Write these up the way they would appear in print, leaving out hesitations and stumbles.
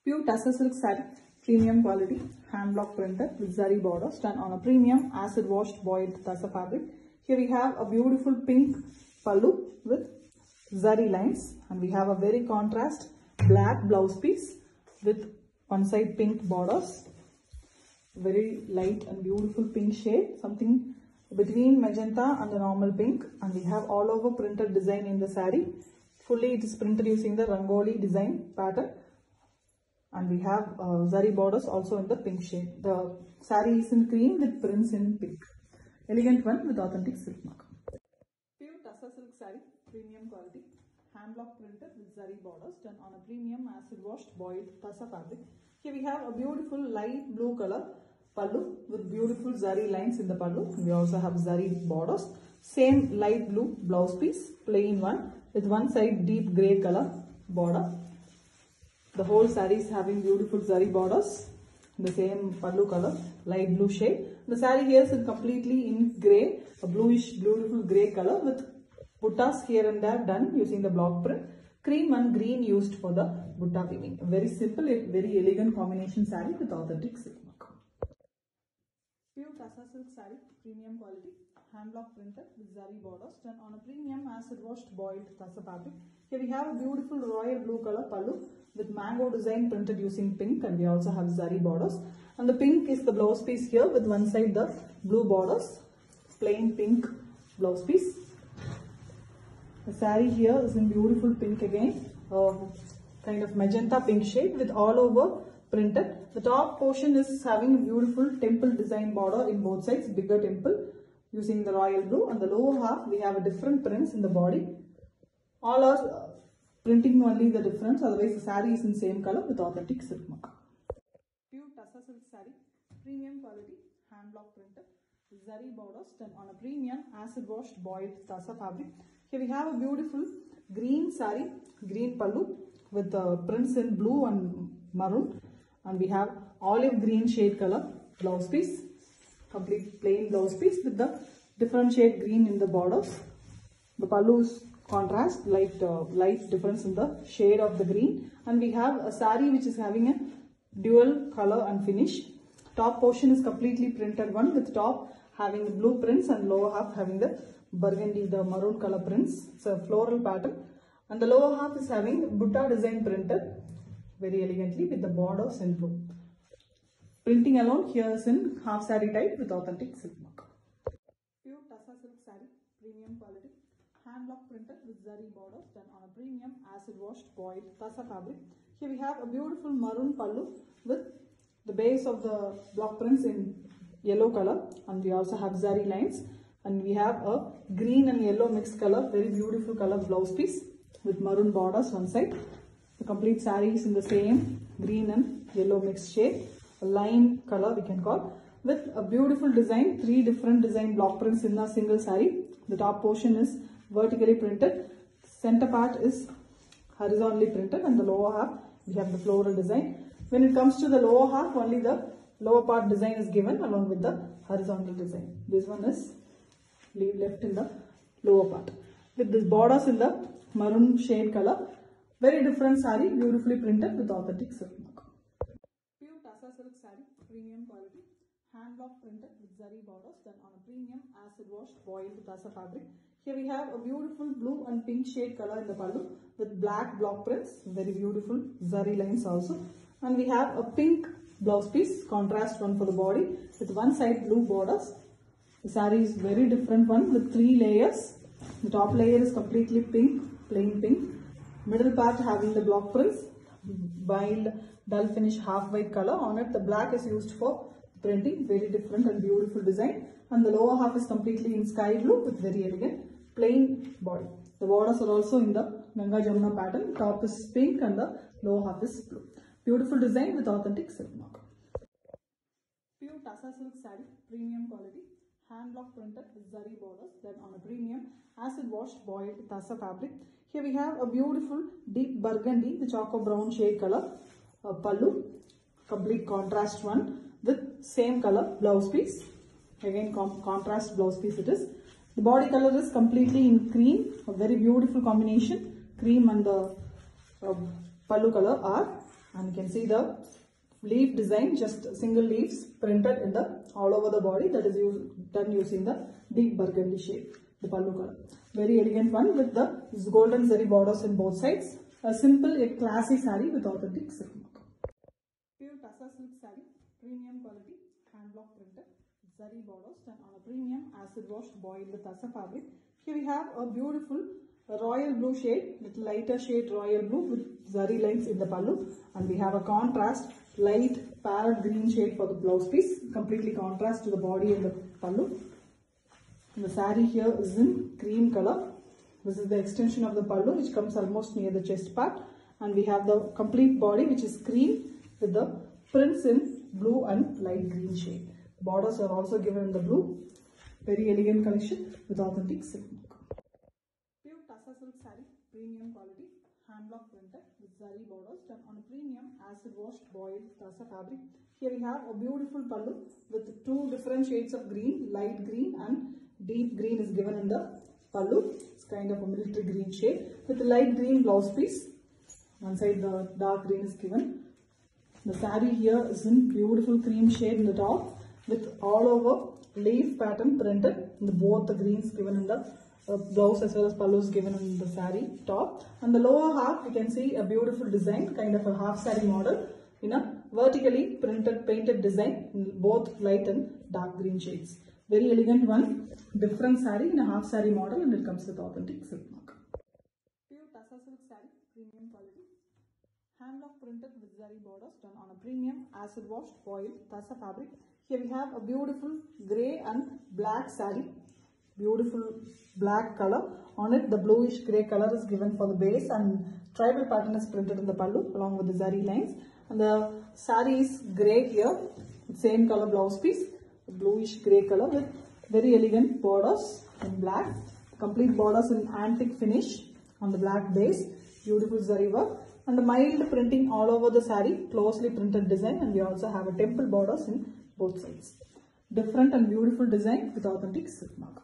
Pure Tussar silk saree, premium quality, hand block printed with zari borders done on a premium acid washed boiled Tussar fabric. Here we have a beautiful pink pallu with zari lines, and we have a very contrast black blouse piece with one side pink borders. Very light and beautiful pink shade, something between magenta and the normal pink, and we have all over printed design in the saree. Fully it is printed using the Rangoli design pattern, and we have zari borders also in the pink shade. The saree is in cream with prints in pink. Elegant one with authentic silk mark. Pure Tussar silk saree, premium quality, hand block printed with zari borders done on a premium acid washed boiled Tussar fabric. Here we have a beautiful light blue color pallu with beautiful zari lines in the pallu. We also have zari borders. Same light blue blouse piece, plain one with one side deep grey color border. The whole saree is having beautiful zari borders. The same pallu color, light blue shade. The saree here is completely in grey, a bluish beautiful grey color with buttas here and there done using the block print. Cream and green used for the butta weaving. A very simple yet very elegant combination saree with authentic silk mark. Pure Tussar silk saree, premium quality, hand block printed with zari borders done on a premium acid washed boiled Tussar fabric. Here we have a beautiful royal blue color pallu with mango design printed using pink, and we also have zari borders. And the pink is the blouse piece here with one side the blue borders, plain pink blouse piece. The saree here is in beautiful pink again, kind of magenta pink shade with all over printed. The top portion is having a beautiful temple design border in both sides, bigger temple using the royal blue, and the lower half we have a different prints in the body. All are printing only the difference, otherwise the saree is in same color with authentic silk mark. Pure Tussar silk saree, premium quality, hand block printed, zari borders done on a premium acid washed boiled Tussar fabric. Here we have a beautiful green saree, green pallu with prints in blue and maroon, and we have olive green shade color blouse piece, complete plain blouse piece with the different shade green in the borders. The pallu is contrast, light difference in the shade of the green, and we have a saree which is having a dual color and finish. Top portion is completely printed one with top having the blue prints and lower half having the burgundy, the maroon color prints. It's a floral pattern, and the lower half is having butta design printed very elegantly with the borders in blue. Printing alone here is in half saree type with authentic silk mark. Pure Tussar silk saree, premium quality, hand block printed with zari borders done on a premium acid washed boiled Tussar fabric. Here we have a beautiful maroon pallu with the base of the block prints in yellow color, and we also have zari lines, and we have a green and yellow mixed color, very beautiful color blouse piece with maroon borders one side. The complete saree is in the same green and yellow mixed shade, a lime color we can call, with a beautiful design, 3 different design block prints in a single saree. The top portion is vertically printed, center part is horizontally printed, and the lower half we have the floral design. When it comes to the lower half, only the lower part design is given along with the horizontal design. This one is left in the lower part with this borders in the maroon shade color. Very different saree, beautifully printed with authentic silk mark. Pure Tussar silk saree, premium quality, hand block printed with zari borders done on a premium acid washed boiled Tussar fabric. Here we have a beautiful blue and pink shade color in the pallu with black block prints, very beautiful zari lines also. And we have a pink blouse piece, contrast one for the body with one side blue borders. The saree is very different one with 3 layers. The top layer is completely pink, plain pink. Middle part having the block prints, wild dull finish half white color. On it the black is used for printing, very different and beautiful design. And the lower half is completely in sky blue with very elegant plain body. The borders are also in the Ganga Jamuna pattern. Top is pink and the lower half is blue. Beautiful design with authentic silk mark. Pure Tussar silk saree, premium quality, hand block printed with zari borders then on a premium acid washed boiled Tussar fabric. Here we have a beautiful deep burgundy, the choco brown shade color pallu, complete contrast one with same color blouse piece. Again contrast blouse piece it is. The body color is completely in cream, a very beautiful combination. Cream and the pallu color are And you can see the leaf design, just single leaves printed in the all over the body, that is done using the deep burgundy shade, the pallu color. Very elegant one with the golden zari borders in both sides. A simple yet classy saree with authentic silk work. Pure Tassa silk saree, premium quality, hand block printed, zari borders done on a premium acid washed boiled Tassa fabric. Here we have a beautiful royal blue shade, little lighter shade royal blue with zari lines in the pallu, and we have a contrast light parrot green shade for the blouse piece, completely contrast to the body and the pallu. And the saree here is in cream color. This is the extension of the pallu, which comes almost near the chest part, and we have the complete body, which is cream with the prints in blue and light green shade. The borders are also given in the blue. Very elegant collection with authentic silk. Pure Tassa silk saree, premium quality, hand block printed with zari borders done on a premium acid washed boiled Tassa fabric. Here we have a beautiful pallu with two different shades of green, light green and deep green is given in the pallu. It's kind of a military green shade with a light green blouse piece. One side the dark green is given. The saree here is in beautiful cream shade in the top with all over leaf pattern printed. Both the greens given in the blouse as well as pallu is given in the saree top. And the lower half you can see a beautiful design, kind of a half saree model in a vertically printed painted design in both light and dark green shades. Very elegant one, different saree in a half saree model, and it comes with authentic silk mark. Pure Tassa silk saree, premium quality, hand block printed with zari borders done on a premium acid washed boiled Tassa fabric. Here we have a beautiful grey and black saree, beautiful black color. On it the bluish grey color is given for the base, and tribal pattern is printed in the pallu along with the zari lines. And the saree is grey here, same color blouse piece, bluish grey color with very elegant borders in black. Complete borders in antique finish on the black base, beautiful zari work, and the mild printing all over the saree, closely printed design, and we also have a temple borders in both sides. Different and beautiful design with authentic silk mark.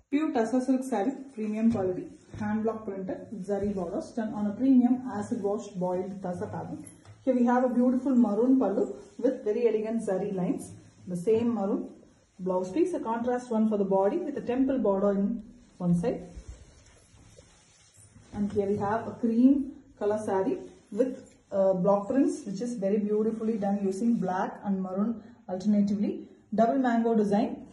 Pure Tassa silk saree, premium quality, hand block printed with zari borders done on a premium acid washed boiled Tassa fabric. Here we have a beautiful maroon pallu with very elegant zari lines. The same maroon blouse piece, a contrast one for the body with a temple border in one side. And here we have a cream color saree with block prints, which is very beautifully done using black and maroon alternatively. Double mango design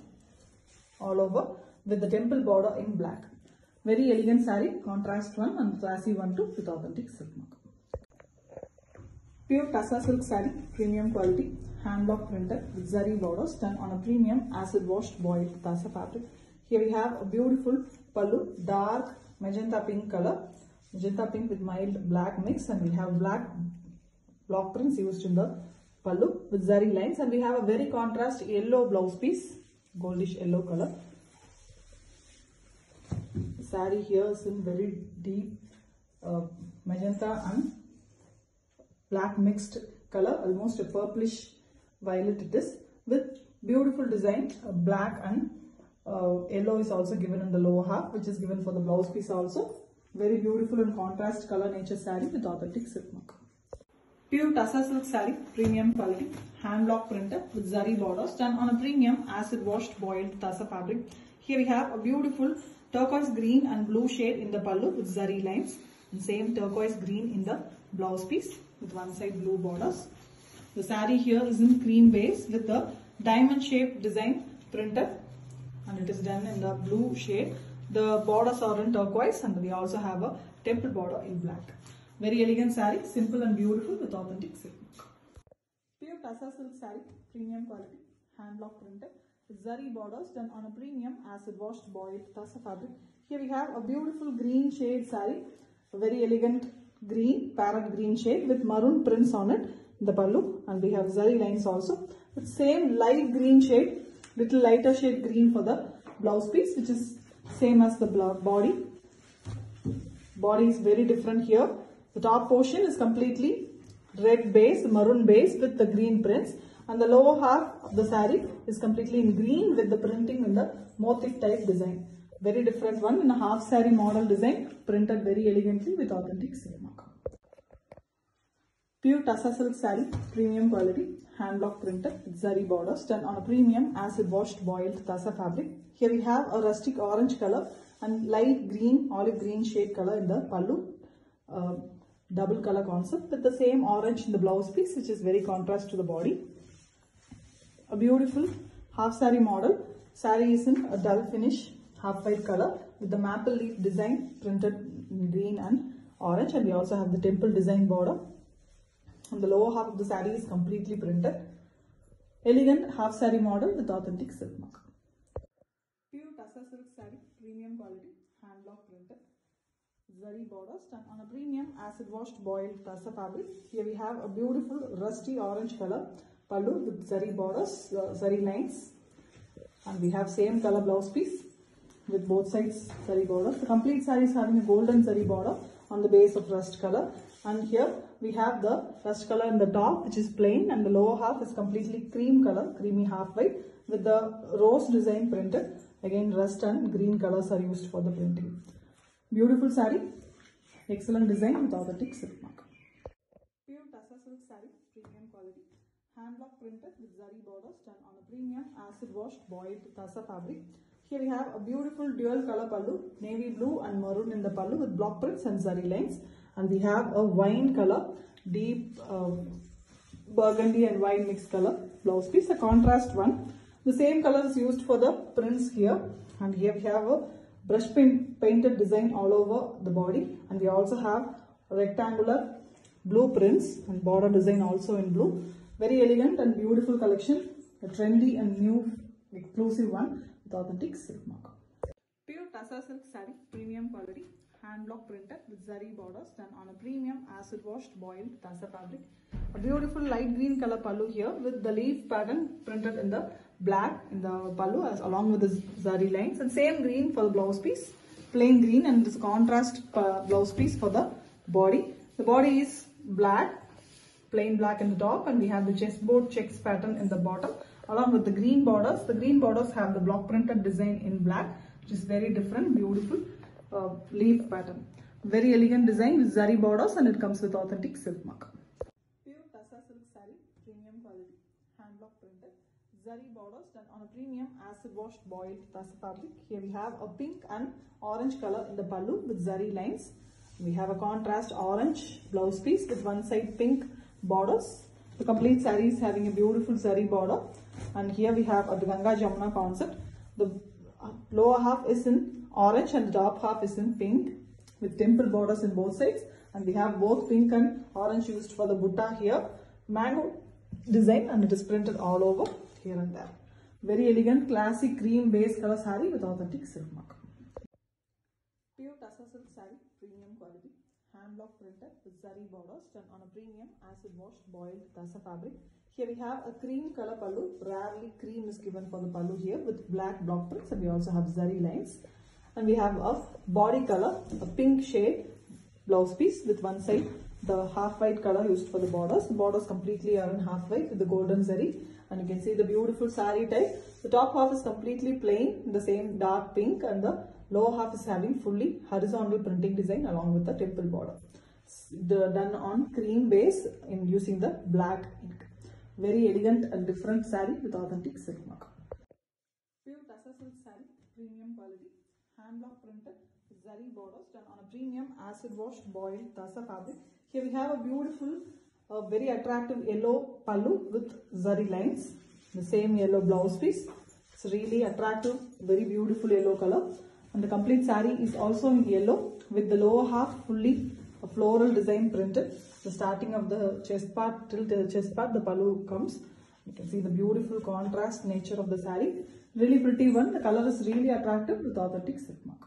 all over with the temple border in black. Very elegant saree, contrast one and classy one too with authentic silk mark. Pure Tassa silk saree, premium quality, hand block printed with zari borders done on a premium acid washed boiled Tassa fabric. Here we have a beautiful pallu, dark magenta pink color, magenta pink with mild black mix, and we have black block prints used in the pallu with zari lines, and we have a very contrast yellow blouse piece, goldish yellow color. The saree here is in very deep magenta and black mixed color, almost a purplish violet it is, with beautiful design. Black and yellow is also given in the lower half, which is given for the blouse piece also. Very beautiful and contrast color nature saree with authentic silk mark. Pure Tassa silk saree, premium quality, hand block printed with zari borders done on a premium acid washed boiled Tassa fabric. Here we have a beautiful turquoise green and blue shade in the pallu with zari lines, and same turquoise green in the blouse piece with one side blue borders. The saree here is in cream base with the diamond shaped design printed, and it is done in the blue shade. The borders are in turquoise, and we also have a temple border in black. Very elegant saree, simple and beautiful with authentic silk. Pure Tassa silk saree, premium quality, hand block printed with zari borders done on a premium acid washed boiled Tassa fabric. Here we have a beautiful green shade saree, a very elegant green, parrot green shade with maroon prints on it in the pallu, and we have zari lines also with same light green shade, little lighter shade green for the blouse piece, which is same as the body. Body is very different here. The top portion is completely red base, maroon base with the green prints, and the lower half of the saree is completely in green with the printing in the motif type design. Very different one in a half saree model design, printed very elegantly with authentic silk mark. Pure Tassa silk saree, premium quality, hand block printed with zari borders done on a premium acid washed boiled Tassa fabric. Here we have a rustic orange color and light green, olive green shade color in the pallu. Double color concept with the same orange in the blouse piece, which is very contrast to the body. A beautiful half saree model. Saree is in a dull finish, half white color with the maple leaf design printed in green and orange, and we also have the temple design border. On the lower half of the saree is completely printed. Elegant half saree model with authentic silk mark. Pure Tassa silk saree, premium quality, hand block printed. Zari borders done on a premium acid washed boiled Tassa fabric. Here we have a beautiful rusty orange color pallu with zari borders, zari lines, and we have same color blouse piece with both sides zari borders. The complete saree is having a golden zari border on the base of rust color, and here we have the rust color in the top, which is plain, and the lower half is completely cream color, creamy half white with the rose design printed. Again, rust and green colors are used for the printing. Beautiful saree, excellent design with authentic silk mark. Pure Tassa silk saree, premium quality, hand block printed with zari borders done on a premium acid washed boiled Tassa fabric. Here we have a beautiful dual color pallu, navy blue and maroon in the pallu with block prints and zari lines, and we have a wine color, deep burgundy and wine mixed color blouse piece, a contrast one. The same color is used for the prints here, and here we have a brush painted design all over the body, and we also have rectangular blue prints and border design also in blue. Very elegant and beautiful collection, a trendy and new exclusive one with authentic silk mark. Pure Tassa silk saree, premium quality, hand block printed with zari borders done on a premium acid washed boiled Tassa fabric. A beautiful light green color pallu here with the leaf pattern printed in the black in the pallu as along with the zari lines, and same green for the blouse piece, plain green, and this contrast blouse piece for the body. The body is black, plain black in the top, and we have the chessboard checks pattern in the bottom along with the green borders. The green borders have the block printed design in black, which is very different, beautiful leaf pattern. Very elegant design with zari borders, and it comes with authentic silk mark. Pure Tassa silk saree, premium quality, hand block printed, zari borders done on a premium acid washed boiled Tassa fabric. Here we have a pink and orange color in the pallu with zari lines. We have a contrast orange blouse piece with one side pink borders. The complete saree is having a beautiful zari border, and here we have a Ganga Jamuna concept. The lower half is in orange and the top half is in pink with temple borders in both sides, and we have both pink and orange used for the butta here. Mango design, and it is printed all over here and there. Very elegant classic cream base color saree with authentic silk mark. Pure Tassa silk saree, premium quality, hand block printed with zari borders done on a premium acid washed boiled Tassa fabric. Here we have a cream color pallu. Rarely cream is given for the pallu here with black block prints, and we also have zari lines. And we have a body color, a pink shade blouse piece with one side the half white color used for the borders. The borders completely are in half white with the golden zari, and you can see the beautiful saree type. The top half is completely plain in the same dark pink, and the lower half is having fully horizontal printing design along with the temple border. Done on cream base in using the black ink. Very elegant and different saree with authentic silk mark. Pure Tassa silk saree, premium quality, hand block printed with zari borders done on a premium acid washed boiled Tassa fabric. Here we have a beautiful, very attractive yellow pallu with zari lines. The same yellow blouse piece. It's really attractive, very beautiful yellow color. And the complete saree is also in yellow with the lower half fully a floral design printed. The starting of the chest part till the chest part, the pallu comes. You can see the beautiful contrast nature of the saree. Really pretty one. The color is really attractive with authentic silk mark.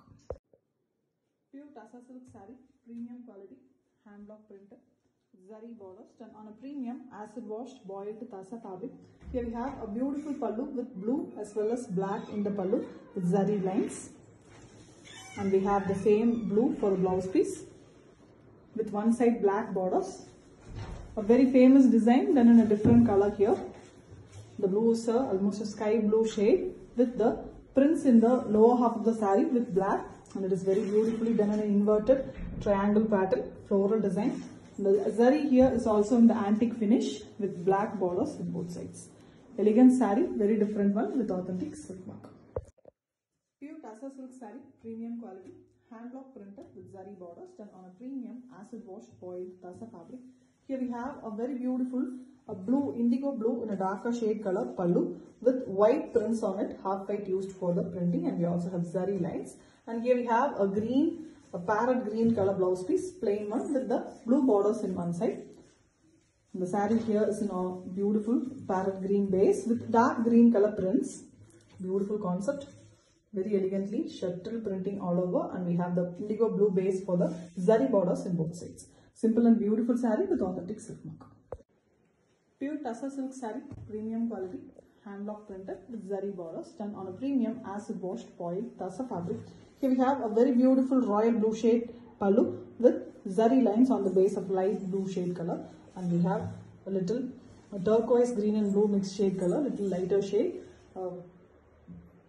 Pure Tassa silk saree, premium quality, hand block printed, zari borders done on a premium acid washed boiled Tassa fabric. Here we have a beautiful pallu with blue as well as black in the pallu with zari lines. And we have the same blue for the blouse piece with one side black borders. A very famous design done in a different color here. The blue is almost a sky blue shade with the prints in the lower half of the saree with black, and it is very beautifully done in an inverted triangle pattern, floral design. The zari here is also in the antique finish with black borders on both sides. Elegant saree, very different one with authentic silk mark. Pure Tassa silk saree, premium quality, hand block printed with zari borders done on a premium acid washed boiled Tassa fabric. Here we have a very beautiful blue, indigo blue in a darker shade color pallu with white prints on it, half white used for the printing, and we also have zari lines. And here we have a parrot green color blouse piece, plain one with the blue borders in one side. The saree here is in a beautiful parrot green base with dark green color prints. Beautiful concept. Very elegantly shuttle printing all over, and we have the indigo blue base for the zari borders in both sides. Simple and beautiful saree with authentic silk mark. Pure Tassa silk saree, premium quality, hand block printed with zari borders done on a premium acid washed boiled Tassa fabric. Here we have a very beautiful royal blue shade pallu with zari lines on the base of light blue shade color, and we have a little turquoise green and blue mixed shade color, little lighter shade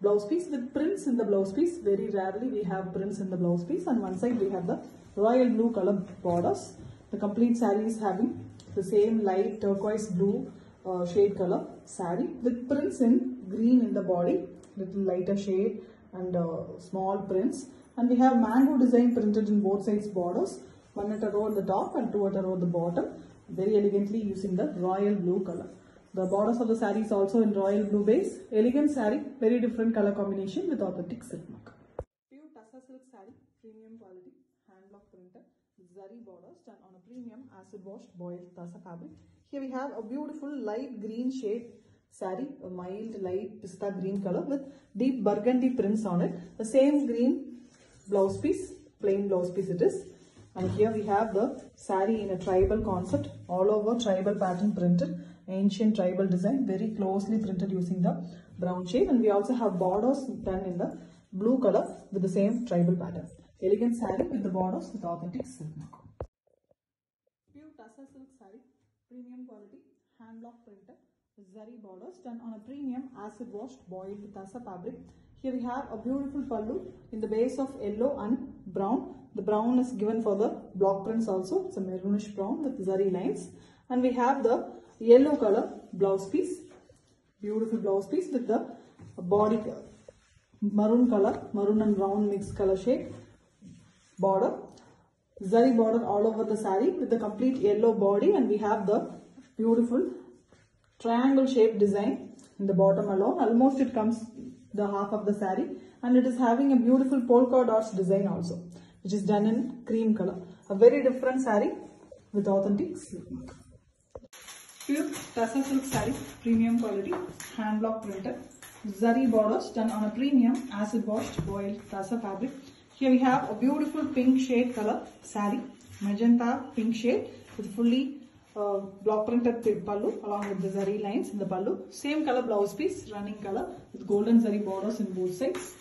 blouse piece with prints in the blouse piece. Very rarely we have prints in the blouse piece. On one side we have the royal blue color borders. The complete saree is having the same light turquoise blue shade color saree with prints in green in the body, little lighter shade and small prints. And we have mango design printed in both sides borders, one at a row at the top and two at a row at the bottom, very elegantly using the royal blue color. The borders of the saree is also in royal blue base. Elegant saree, very different color combination with authentic silk mark. Pure Tassa silk saree, premium quality, hand block printed, zari borders done on a premium acid washed boiled Tassa fabric. Here we have a beautiful light green shade saree, a mild light pista green color with deep burgundy prints on it. The same green blouse piece, plain blouse piece it is. And here we have the saree in a tribal concept, all over tribal pattern printed, ancient tribal design, very closely printed using the brown shade. And we also have borders done in the blue color with the same tribal pattern. Elegant saree with the borders with authentic silk mark. Pure Tassa silk saree, premium quality, hand block printed with zari borders done on a premium acid washed boiled Tassa fabric. Here we have a beautiful pallu in the base of yellow and brown. The brown is given for the block prints also. It's a maroonish brown with zari lines. And we have the yellow color blouse piece. Beautiful blouse piece with the body maroon color, maroon and brown mixed color shade. Border. Zari border all over the saree with the complete yellow body, and we have the beautiful triangle shaped design in the bottom alone. Almost it comes the half of the saree, and it is having a beautiful polka dots design also, which is done in cream color. A very different saree with authentic silk mark. Pure Tassa silk saree, premium quality, hand block printed, zari borders done on a premium acid washed boiled Tassa fabric. Here we have a beautiful pink shade color saree, magenta pink shade with fully block printed pallu along with the zari lines in the pallu. Same color blouse piece, running color with golden zari borders in both sides.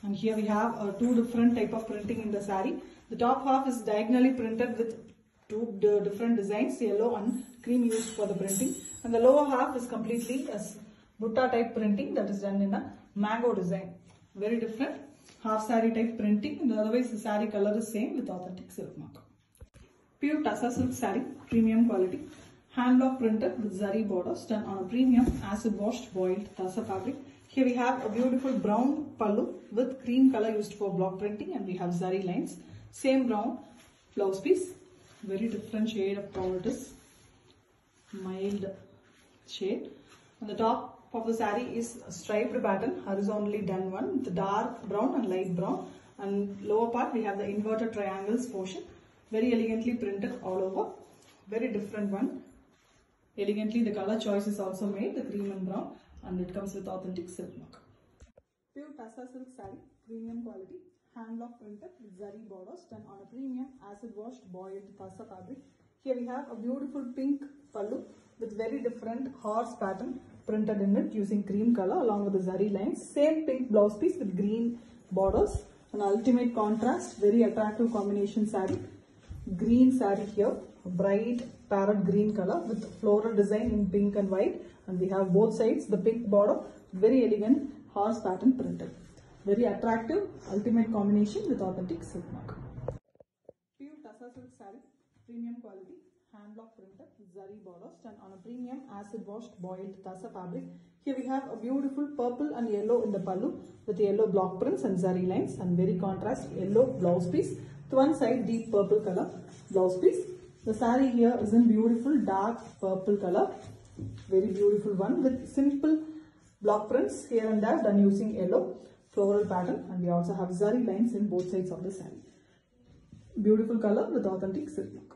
And here we have two different type of printing in the saree. The top half is diagonally printed with two different designs, yellow and cream used for the printing. And the lower half is completely a butta type printing that is done in a mango design. Very different half saree type printing, and otherwise the saree color is same with authentic silk mark. Pure Tassa silk saree, premium quality, hand block printed with zari borders done on a premium acid washed boiled Tassa fabric. Here we have a beautiful brown pallu with cream color used for block printing, and we have zari lines. Same brown blouse piece, very different shade of color it is, mild shade. On the top of the saree is a striped pattern, horizontally done one, the dark brown and light brown. And lower part we have the inverted triangles portion, very elegantly printed all over, very different one. Elegantly the color choice is also made, the cream and brown, and it comes with authentic silk mark. Pure Tassa silk saree, premium quality, hand block printed with zari borders done on a premium acid washed boiled Tassa fabric. Here we have a beautiful pink pallu with very different horse pattern printed in it using cream color along with the zari lines. Same pink blouse piece with green borders, an ultimate contrast, very attractive combination saree. Green saree here, bright parrot green color with floral design in pink and white, and we have both sides the pink border, very elegant horse pattern printed. Very attractive ultimate combination with authentic silk mark. Pure Tassa Kasa silk saree, premium quality, hand block printed with zari borders done on a premium acid washed boiled tassa fabric. Here we have a beautiful purple and yellow in the pallu with yellow block prints and zari lines, and very contrast yellow blouse piece. To one side deep purple color blouse piece. The saree here is in beautiful dark purple color, very beautiful one with simple block prints here and there done using yellow floral pattern, and we also have zari lines in both sides of the saree. Beautiful color with authentic silk look.